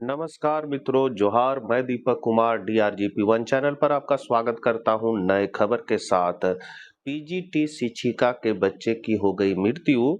नमस्कार मित्रों, जोहार। मैं Deepak Kumar DRGP one channel पर आपका स्वागत करता हूं नए खबर के साथ। पीजीटी शिक्षिका के बच्चे की हो गई मृत्यु।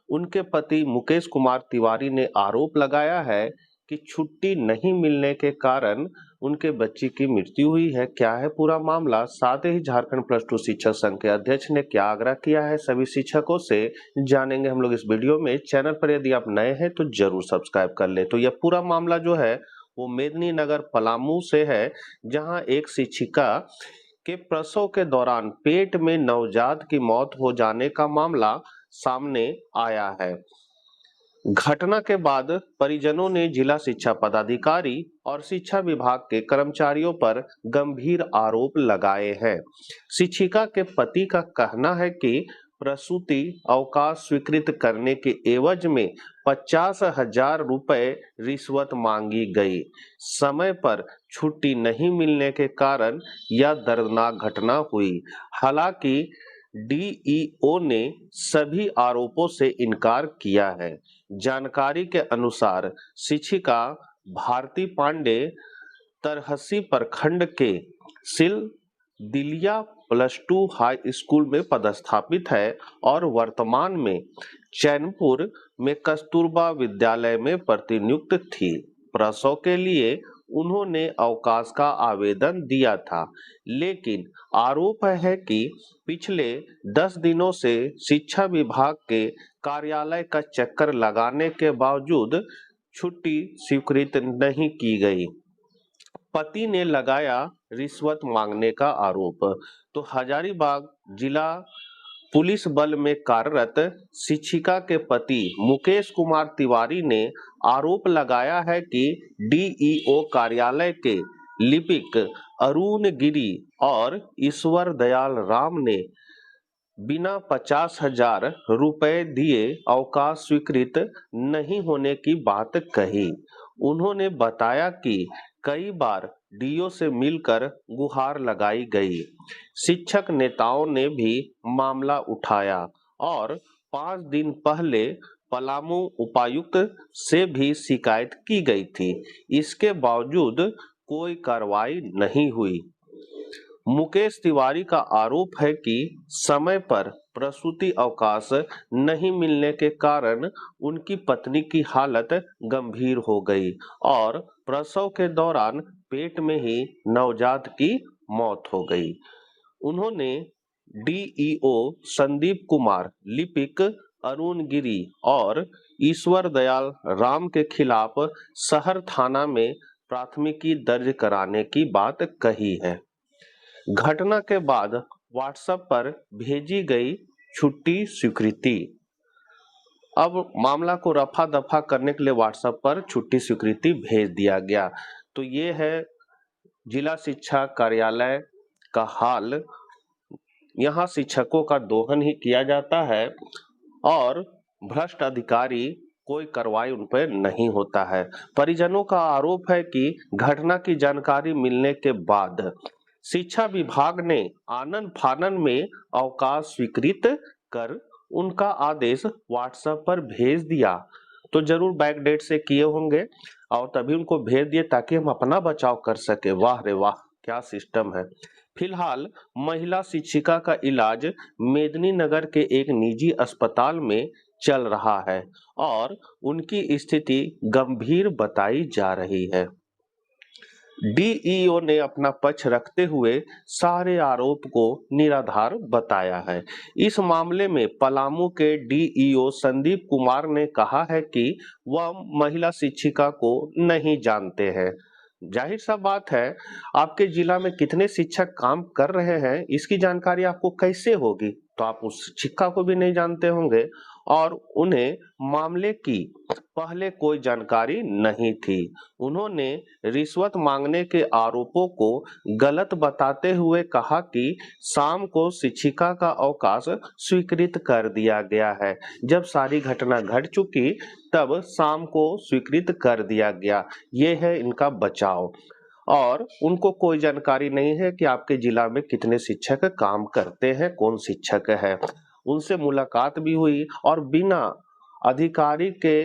उनके पति मुकेश कुमार तिवारी ने आरोप लगाया है कि छुट्टी नहीं मिलने के कारण उनके बच्ची की मृत्यु हुई है। क्या है पूरा मामला, साथ ही झारखंड +2 शिक्षक संघ के अध्यक्ष ने क्या आग्रह किया है सभी शिक्षकों से, जानेंगे हम लोग इस वीडियो में। चैनल पर यदि आप नए हैं तो जरूर सब्सक्राइब कर ले। तो यह पूरा मामला जो है वो मेदिनीनगर पलामू से है, जहां एक शिक्षिका के प्रसव के दौरान पेट में नवजात की मौत हो जाने का मामला सामने आया है। घटना के बाद परिजनों ने जिला शिक्षा पदाधिकारी और शिक्षा विभाग के कर्मचारियों पर गंभीर आरोप लगाए हैं। शिक्षिका के पति का कहना है कि प्रसूति अवकाश स्वीकृत करने के एवज में 50,000 रुपए रिश्वत मांगी गई। समय पर छुट्टी नहीं मिलने के कारण यह दर्दनाक घटना हुई। हालांकि DEO ने सभी आरोपों से इनकार किया है। जानकारी के अनुसार शिक्षिका भारती पांडे तरहसी प्रखंड के सिलदिलिया +2 हाई स्कूल में पदस्थापित है और वर्तमान में चैनपुर में कस्तूरबा विद्यालय में प्रतिनियुक्त थी। प्रसव के लिए उन्होंने अवकाश का आवेदन दिया था, लेकिन आरोप है कि पिछले 10 दिनों से शिक्षा विभाग के कार्यालय का चक्कर लगाने के बावजूद छुट्टी स्वीकृत नहीं की गई। पति ने लगाया रिश्वत मांगने का आरोप। तो हजारीबाग जिला पुलिस बल में कार्यरत शिक्षिका के पति मुकेश कुमार तिवारी ने आरोप लगाया है कि DEO कार्यालय के लिपिक अरुण गिरी और ईश्वर दयाल राम ने बिना 50,000 रुपए दिए अवकाश स्वीकृत नहीं होने की बात कही। उन्होंने बताया कि कई बार DO से मिलकर गुहार लगाई गई। शिक्षक नेताओं ने भी मामला उठाया और 5 दिन पहले पलामू उपायुक्त से भी शिकायत की गई थी। इसके बावजूद कोई कार्रवाई नहीं हुई। मुकेश तिवारी का आरोप है कि समय पर प्रसूति अवकाश नहीं मिलने के कारण उनकी पत्नी की हालत गंभीर हो गई और प्रसव के दौरान पेट में ही नवजात की मौत हो गई। उन्होंने DEO संदीप कुमार, लिपिक अरुण गिरी और ईश्वर दयाल राम के खिलाफ शहर थाना में प्राथमिकी दर्ज कराने की बात कही है। घटना के बाद व्हाट्सएप पर भेजी गई छुट्टी स्वीकृति। अब मामला को रफा दफा करने के लिए व्हाट्सएप पर छुट्टी स्वीकृति भेज दिया गया। तो ये है जिला शिक्षा कार्यालय का हाल। यहाँ शिक्षकों का दोहन ही किया जाता है और भ्रष्ट अधिकारी कोई कार्रवाई उन पर नहीं होता है। परिजनों का आरोप है कि घटना की जानकारी मिलने के बाद शिक्षा विभाग ने आनन फानन में अवकाश स्वीकृत कर उनका आदेश व्हाट्सएप पर भेज दिया। तो जरूर बैक डेट से किए होंगे और तभी उनको भेज दिए ताकि हम अपना बचाव कर सके। वाह रे वाह, क्या सिस्टम है। फिलहाल महिला शिक्षिका का इलाज मेदिनीनगर के एक निजी अस्पताल में चल रहा है और उनकी स्थिति गंभीर बताई जा रही है। DEO ने अपना पक्ष रखते हुए सारे आरोप को निराधार बताया है। इस मामले में पलामू के DEO संदीप कुमार ने कहा है कि वह महिला शिक्षिका को नहीं जानते हैं। जाहिर सा बात है, आपके जिला में कितने शिक्षक काम कर रहे हैं इसकी जानकारी आपको कैसे होगी? तो आप उस शिक्षिका को भी नहीं जानते होंगे और उन्हें मामले की पहले कोई जानकारी नहीं थी। उन्होंने रिश्वत मांगने के आरोपों को गलत बताते हुए कहा कि शाम को शिक्षिका का अवकाश स्वीकृत कर दिया गया है। जब सारी घटना घट चुकी तब शाम को स्वीकृत कर दिया गया। ये है इनका बचाव और उनको कोई जानकारी नहीं है कि आपके जिला में कितने शिक्षक काम करते हैं, कौन शिक्षक है। उनसे मुलाकात भी हुई और बिना अधिकारी के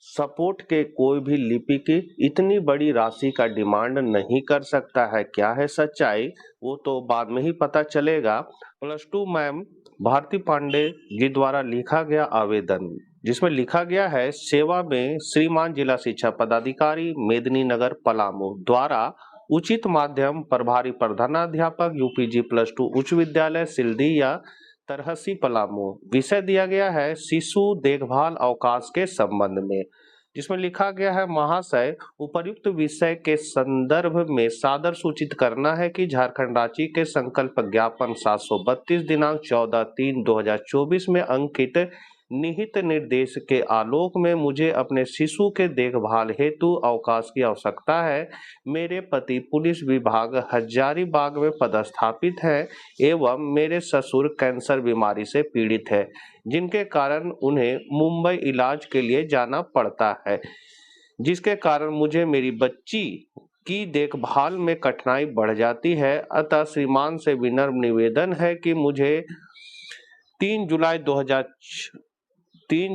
सपोर्ट के कोई भी लिपिक इतनी बड़ी राशि का डिमांड नहीं कर सकता है। क्या है सच्चाई, वो तो बाद में ही पता चलेगा। +2 मैम भारती पांडे जी द्वारा लिखा गया आवेदन, जिसमें लिखा गया है, सेवा में श्रीमान जिला शिक्षा पदाधिकारी मेदिनीनगर पलामू द्वारा उचित माध्यम प्रभारी प्रधानाध्यापक यूपीजी +2 उच्च विद्यालय सिल्दिया तरहसी पलामू। विषय दिया गया है शिशु देखभाल अवकाश के संबंध में, जिसमें लिखा गया है, महाशय उपर्युक्त विषय के संदर्भ में सादर सूचित करना है कि झारखंड राज्य के संकल्प ज्ञापन 732 दिनांक 14/3/2024 में अंकित निहित निर्देश के आलोक में मुझे अपने शिशु के देखभाल हेतु अवकाश की आवश्यकता है। मेरे पति पुलिस विभाग हजारीबाग में पदस्थापित है एवं मेरे ससुर कैंसर बीमारी से पीड़ित है, जिनके कारण उन्हें मुंबई इलाज के लिए जाना पड़ता है, जिसके कारण मुझे मेरी बच्ची की देखभाल में कठिनाई बढ़ जाती है। अतः श्रीमान से विनम्र निवेदन है कि मुझे 3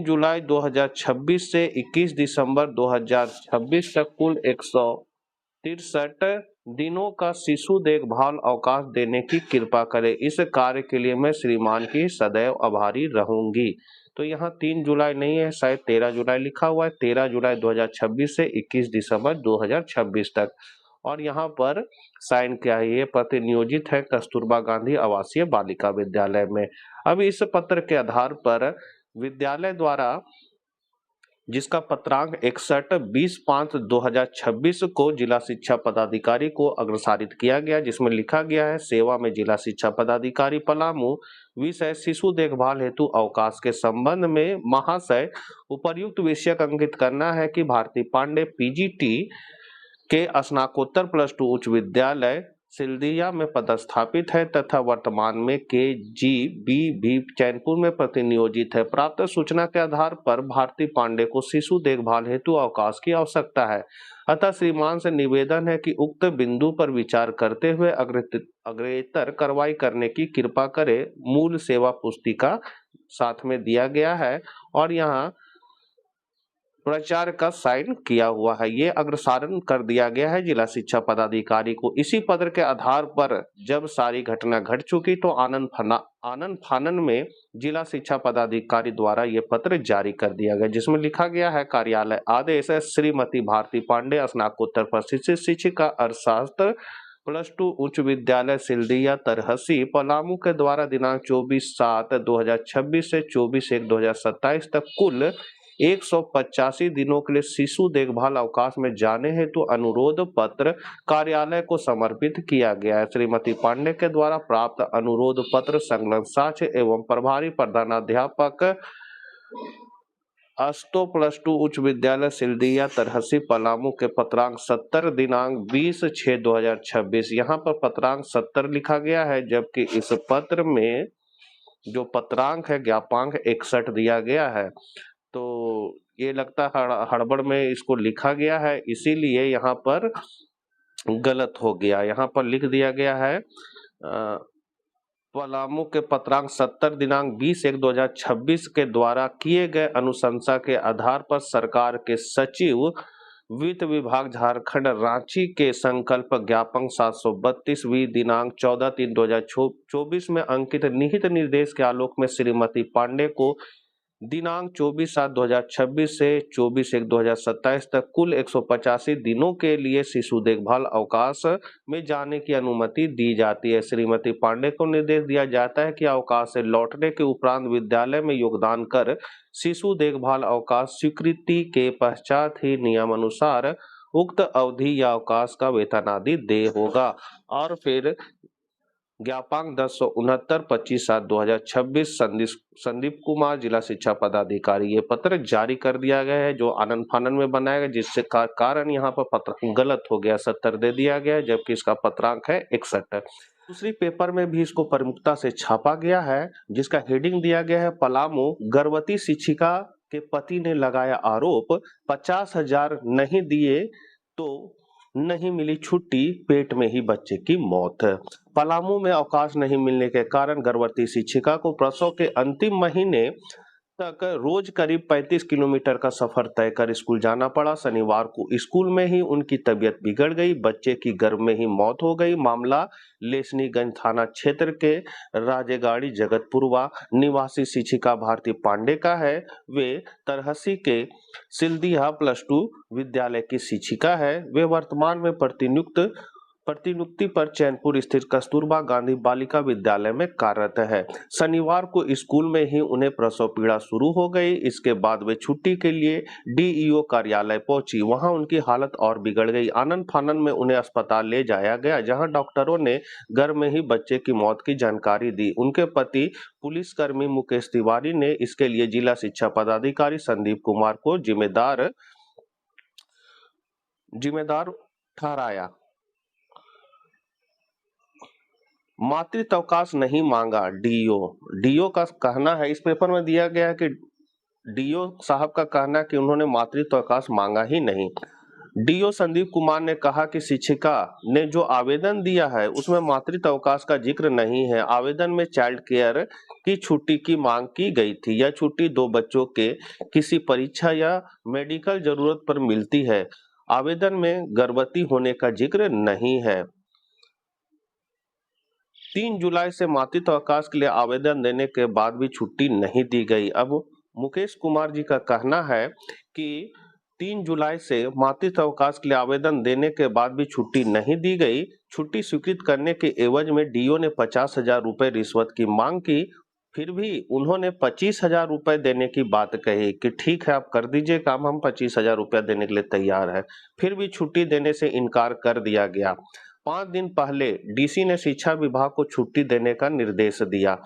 जुलाई 2026 से 21 दिसंबर 2026 तक कुल 163 दिनों का शिशु देखभाल अवकाश देने की कृपा करें। इस कार्य के लिए मैं श्रीमान की सदैव आभारी रहूंगी। तो यहाँ 3 जुलाई नहीं है, शायद 13 जुलाई लिखा हुआ है। 13 जुलाई 2026 से 21 दिसंबर 2026 तक। और यहाँ पर साइन किया है, ये पत्र नियोजित है कस्तूरबा गांधी आवासीय बालिका विद्यालय में। अब इस पत्र के आधार पर विद्यालय द्वारा, जिसका पत्रांक 61/20/5/2026 को जिला शिक्षा पदाधिकारी को अग्रसारित किया गया, जिसमें लिखा गया है, सेवा में जिला शिक्षा पदाधिकारी पलामू। विषय शिशु देखभाल हेतु अवकाश के संबंध में महाशय उपर्युक्त विषय अंकित करना है कि भारती पांडे पीजीटी के स्नातकोत्तर +2 उच्च विद्यालय सिल्दिया में पदस्थापित है तथा वर्तमान में KGB चैनपुर में प्रतिनियोजित है। प्राप्त सूचना के आधार पर भारती पांडे को शिशु देखभाल हेतु अवकाश की आवश्यकता है। अतः श्रीमान से निवेदन है कि उक्त बिंदु पर विचार करते हुए अग्रेतर कार्रवाई करने की कृपा करें। मूल सेवा पुस्तिका साथ में दिया गया है और यहाँ प्राचार्य का साइन किया हुआ है। ये अग्रसारण कर दिया गया है जिला शिक्षा पदाधिकारी को। इसी पत्र के आधार पर जब सारी घटना घट चुकी तो आनंद फानन में जिला शिक्षा पदाधिकारी द्वारा ये पत्र जारी कर दिया गया, जिसमें लिखा गया है, कार्यालय आदेश श्रीमती भारती पांडे स्नातकोत्तर प्रशिक्षित शिक्षिका अर्थशास्त्र +2 उच्च विद्यालय सिल्दिया तरहसी पलामू के द्वारा दिनांक 24/7/2026 से 24/1/2027 तक कुल 185 दिनों के लिए शिशु देखभाल अवकाश में जाने हेतु अनुरोध पत्र कार्यालय को समर्पित किया गया है। श्रीमती पांडे के द्वारा प्राप्त अनुरोध पत्र संलग्न साक्ष्य एवं प्रभारी प्रधानाध्यापक अस्तो +2 उच्च विद्यालय सिल्दिया तरहसी पलामू के पत्रांक 70 दिनांक 20/6/2026। यहाँ पर पत्रांक 70 लिखा गया है, जबकि इस पत्र में जो पत्रांक है ज्ञापांक 61 दिया गया है। तो ये लगता है हड़बड़ में इसको लिखा गया है, इसीलिए यहाँ पर गलत हो गया। यहाँ पर लिख दिया गया है पलामू के पत्रांक 70 दिनांक 20/1/2026 के द्वारा किए गए अनुशंसा के आधार पर सरकार के सचिव वित्त विभाग झारखंड रांची के संकल्प ज्ञापन 732 दिनांक 14/3/2024 में अंकित निहित निर्देश के आलोक में श्रीमती पांडे को दिनांक 24/7/2026 से 24/1/2027 तक कुल 185 दिनों के लिए शिशु देखभाल अवकाश में जाने की अनुमति दी जाती है। श्रीमती पांडे को निर्देश दिया जाता है कि अवकाश से लौटने के उपरांत विद्यालय में योगदान कर शिशु देखभाल अवकाश स्वीकृति के पश्चात ही नियमानुसार उक्त अवधि या अवकाश का वेतन आदि दे होगा। और फिर ज्ञापांक 1069/25/2026 संदीप कुमार जिला शिक्षा पदाधिकारी, ये पत्र जारी कर दिया गया है, जो आनंद फानन में बनाया गया, जिससे कारण यहाँ पर पत्र गलत हो गया, 70 दे दिया गया, जबकि इसका पत्रांक है 61। दूसरी पेपर में भी इसको प्रमुखता से छापा गया है, जिसका हेडिंग दिया गया है, पलामू गर्भवती शिक्षिका के पति ने लगाया आरोप, 50,000 नहीं दिए तो नहीं मिली छुट्टी, पेट में ही बच्चे की मौत। पलामू में अवकाश नहीं मिलने के कारण गर्भवती शिक्षिका को प्रसव के अंतिम महीने तक रोज करीब 35 किलोमीटर का सफर तय कर स्कूल जाना पड़ा। शनिवार को स्कूल में ही उनकी तबीयत बिगड़ गई, बच्चे की गर्भ में ही मौत हो गई। मामला लेसनीगंज थाना क्षेत्र के राजेगाड़ी जगतपुरवा निवासी शिक्षिका भारती पांडे का है। वे तरहसी के सिलदिया +2 विद्यालय की शिक्षिका है। वे वर्तमान में प्रतिनियुक्ति पर चैनपुर स्थित कस्तूरबा गांधी बालिका विद्यालय में कार्यरत है। शनिवार को स्कूल में ही उन्हें प्रसव पीड़ा शुरू हो गई। इसके बाद वे छुट्टी के लिए डीईओ कार्यालय पहुंची। वहां उनकी हालत और बिगड़ गई। आनन फानन में उन्हें अस्पताल ले जाया गया, जहां डॉक्टरों ने गर्भ में ही बच्चे की मौत की जानकारी दी। उनके पति पुलिसकर्मी मुकेश तिवारी ने इसके लिए जिला शिक्षा पदाधिकारी संदीप कुमार को जिम्मेदार ठहराया। मातृत्व अवकाश नहीं मांगा डीओ का कहना है, इस पेपर में दिया गया है कि डीओ साहब का कहना है कि उन्होंने मातृत्व अवकाश मांगा ही नहीं। डीओ संदीप कुमार ने कहा कि शिक्षिका ने जो आवेदन दिया है उसमें मातृत्व अवकाश का जिक्र नहीं है। आवेदन में चाइल्ड केयर की छुट्टी की मांग की गई थी। यह छुट्टी 2 बच्चों के किसी परीक्षा या मेडिकल जरूरत पर मिलती है। आवेदन में गर्भवती होने का जिक्र नहीं है। 3 जुलाई से मातृत्व अवकाश के लिए आवेदन देने के बाद भी छुट्टी नहीं दी गई। अब मुकेश कुमार जी का कहना है कि 3 जुलाई से मातृत्व अवकाश के लिए आवेदन देने के बाद भी छुट्टी नहीं दी गई। छुट्टी स्वीकृत करने के एवज में डीओ ने 50,000 रुपए रिश्वत की मांग की। फिर भी उन्होंने 25,000 रुपए देने की बात कही कि ठीक है, आप कर दीजिए काम, हम 25,000 रुपया देने के लिए तैयार है। फिर भी छुट्टी देने से इनकार कर दिया गया। 5 दिन पहले डीसी ने शिक्षा विभाग को छुट्टी देने का निर्देश दिया।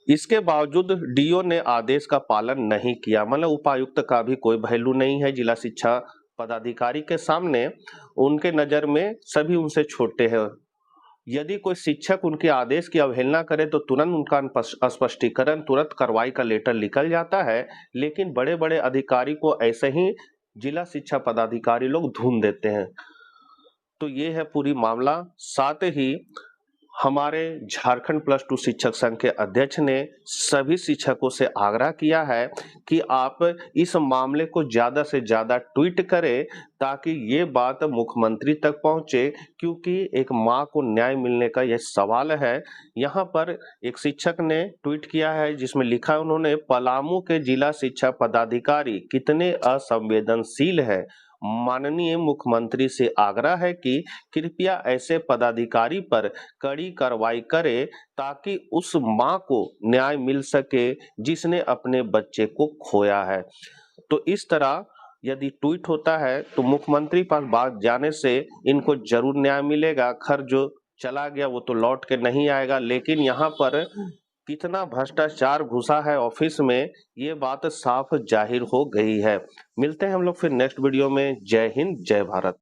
इसके बावजूद डीओ ने आदेश का पालन नहीं किया। मतलब उपायुक्त का भी कोई वैल्यू नहीं है जिला शिक्षा पदाधिकारी के सामने। उनके नजर में सभी उनसे छोटे हैं। यदि कोई शिक्षक उनके आदेश की अवहेलना करे तो तुरंत उनका स्पष्टीकरण, तुरंत कार्रवाई का लेटर निकल जाता है। लेकिन बड़े बड़े अधिकारी को ऐसे ही जिला शिक्षा पदाधिकारी लोग ढूंढ देते हैं। तो ये है पूरी मामला। साथ ही हमारे झारखंड +2 शिक्षक संघ के अध्यक्ष ने सभी शिक्षकों से आग्रह किया है कि आप इस मामले को ज्यादा से ज्यादा ट्वीट करें ताकि ये बात मुख्यमंत्री तक पहुंचे, क्योंकि एक मां को न्याय मिलने का यह सवाल है। यहाँ पर एक शिक्षक ने ट्वीट किया है जिसमें लिखा है उन्होंने, पलामू के जिला शिक्षा पदाधिकारी कितने असंवेदनशील है। माननीय मुख्यमंत्री से आग्रह है कि कृपया ऐसे पदाधिकारी पर कड़ी कार्रवाई करे ताकि उस मां को न्याय मिल सके जिसने अपने बच्चे को खोया है। तो इस तरह यदि ट्वीट होता है तो मुख्यमंत्री पास बात जाने से इनको जरूर न्याय मिलेगा। खैर जो चला गया वो तो लौट के नहीं आएगा, लेकिन यहाँ पर कितना भ्रष्टाचार घुसा है ऑफिस में, ये बात साफ जाहिर हो गई है। मिलते हैं हम लोग फिर नेक्स्ट वीडियो में। जय हिंद, जय भारत।